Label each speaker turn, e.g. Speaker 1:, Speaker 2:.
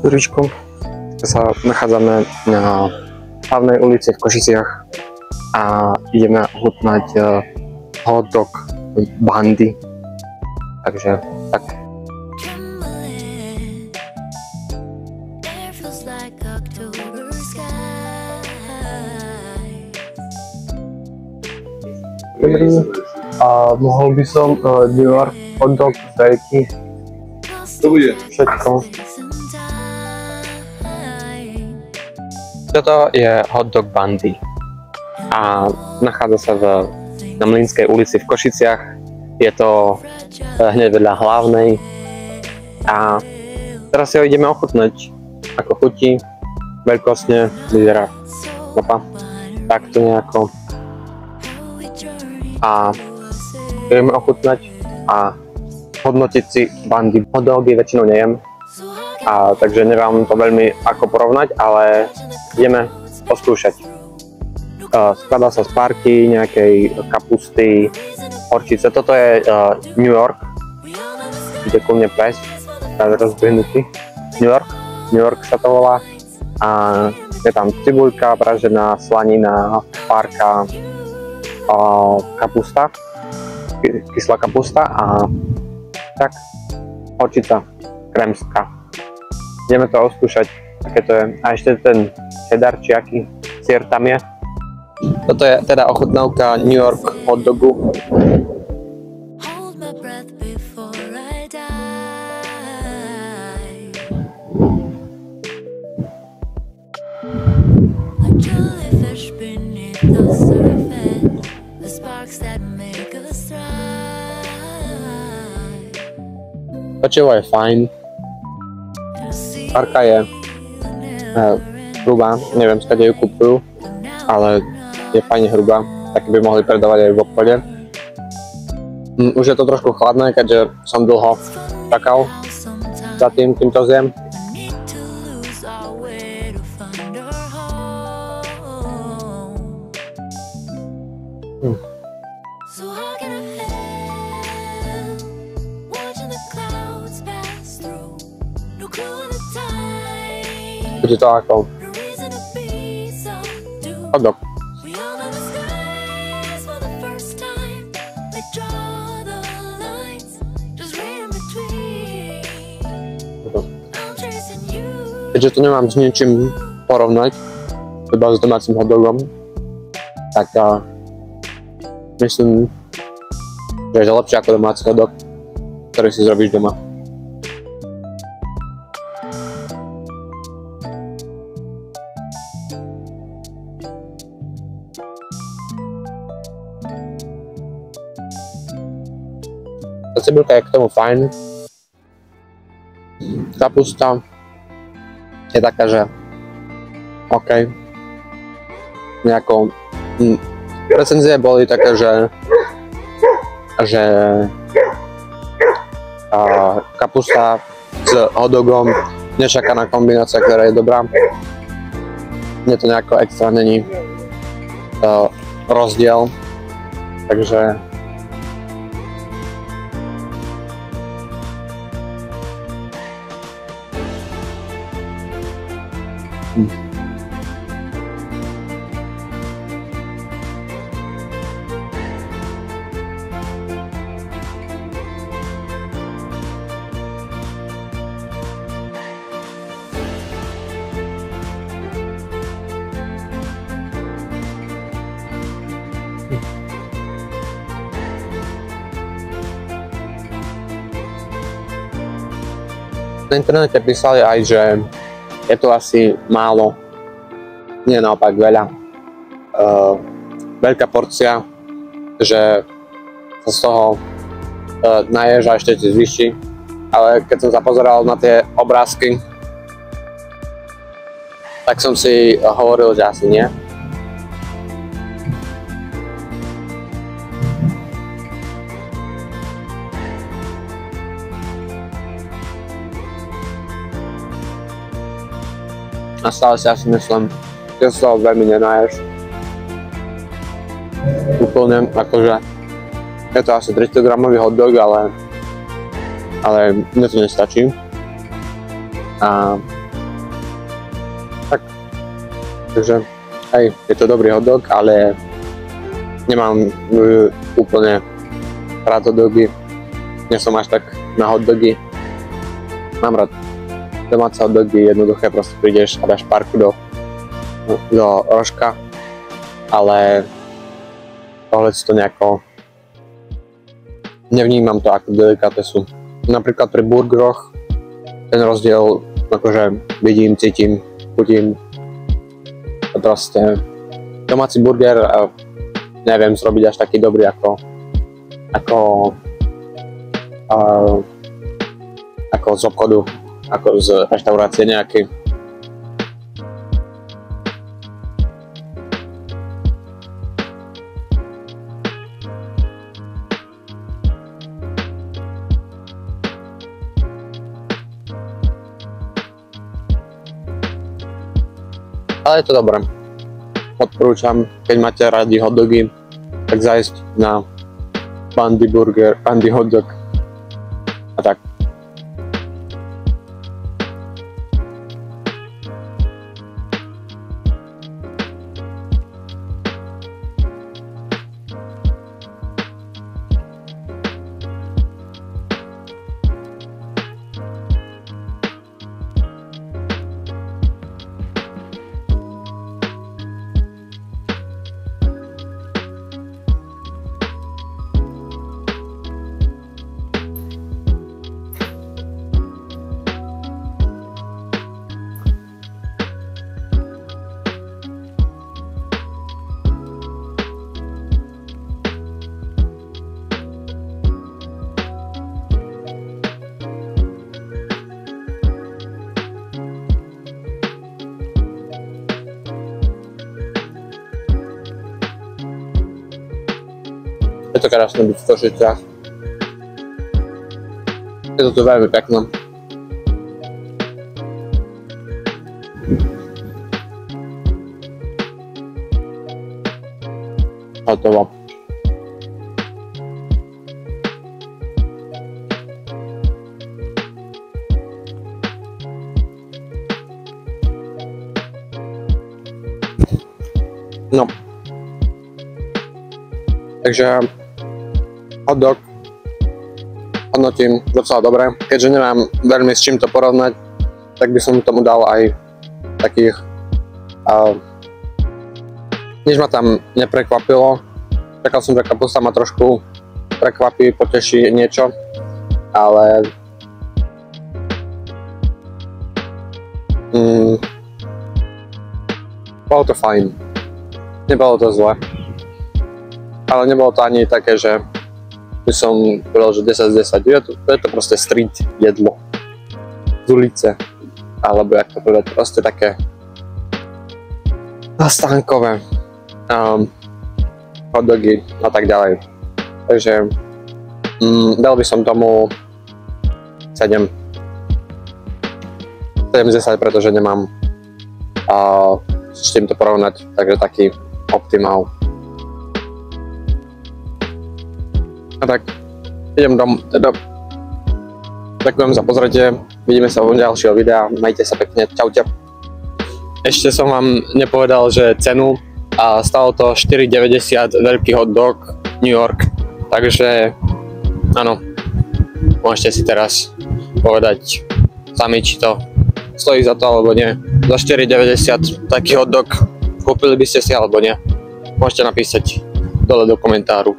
Speaker 1: Juričku, sa nachádzame na hlavnej ulici v Košiciach a ideme ochutnať hot dog Bandy. Takže tak. Dobrý. A mohol by som New York hot dog veľký.
Speaker 2: To bude
Speaker 1: Všetko. Toto je hot dog Bandy a nachádza sa na Mlynskej ulici v Košiciach. Je to hneď vedľa hlavnej a teraz si ho ideme ochutnať, ako chutí, veľkostne vyzerá takto nejako a ideme ochutnať a hodnotiť si Bandy. Hot dogy väčšinou nejem, takže neviem to veľmi ako porovnať, ale ideme poskúšať. Skladá sa z parky, nejakej kapusty, horčice. Toto je New York. Ide ku mne prejsť, rozbehnutý. New York sa to volá. A je tam cibuľka, pražená, slanina, párka, kapusta, kyslá kapusta a tak horčica kremská. Ideme to oskúšať, aké to je. A ešte ten cheddar či aký syr tam je. Toto je teda ochutnávka New York hot dogu. Pečivo je fajn. Parka je hrubá, neviem skade ju kupujú, ale je fajne hrubá, tak by mohli predávať aj v obchode. Už je to trošku chladné, keďže som dlho čakal za tým, kým to zjem. Bude to ako hot dog. Keďže to nemám s ničím porovnať, iba s domácim hot dogom, tak myslím, že je lepšie ako domáci hot dog, ktorý si zrobíš doma. Tá cibulka je k tomu fajn. Kapusta je taká, že OK. Nejako recenzie boli také, že kapusta s hot dogom nečakaná kombinácia, ktorá je dobrá. Mne to nejako extra není rozdiel, takže na internete písali aj, že je to asi málo, nie naopak veľa, veľká porcia, že sa z toho naješ a ešte ti zvyší, ale keď som sa pozeral na tie obrázky, tak som si hovoril, že asi nie. A stále si asi myslím, že sa toho veľmi nenaješ. Úplne, akože je to asi 300 gramový hot dog, ale mne to nestačí. A tak, takže hej, je to dobrý hotdog, ale nemám úplne rád hotdogy. Nie som až tak na hotdogy. Mám rád domáce hotdogy, jednoduché, proste prídeš a dáš párku do rožka, ale tohle si to nejako nevnímam to ako delikatesu. Napríklad pri burgeroch ten rozdiel akože vidím, cítim, chutím. Proste domáci burger neviem zrobiť až taký dobrý ako z obchodu, ako z reštaurácie nejakej. Ale je to dobré. Odporúčam, keď máte radi hotdogy, tak zájsť na Bandy Burger, Bandy Hotdog a tak. Je to krásne byť v Košiciach. Je to tu veľmi pekné. Hotovo. No. Takže hotdog hodnotím docela dobre. Keďže nemám veľmi s čím to porovnať, tak by som tomu dal aj takých nič ma tam neprekvapilo. Čakal som, že kapusta ma trošku prekvapí, poteší niečo, ale bolo to fajn. Nebolo to zle. Ale nebolo to ani také, že by som povedal, že 10 z 10. Je to proste street jedlo z ulice, alebo jak to povedať, proste také stánkové hotdogy a tak ďalej. Takže dal by som tomu 7 z 10, pretože nemám s čím to porovnať, takže taký optimál. A tak, idem domov, teda ďakujem za pozretie, vidíme sa vo ďalšieho videa, majte sa pekne, čaute. Ešte som vám nepovedal, že cenu, a stalo to 4,90 veľký hotdog New York, takže áno, môžete si teraz povedať sami, či to stojí za to alebo nie. Za 4,90 taký hotdog kúpili by ste si alebo nie, môžete napísať dole do komentáru.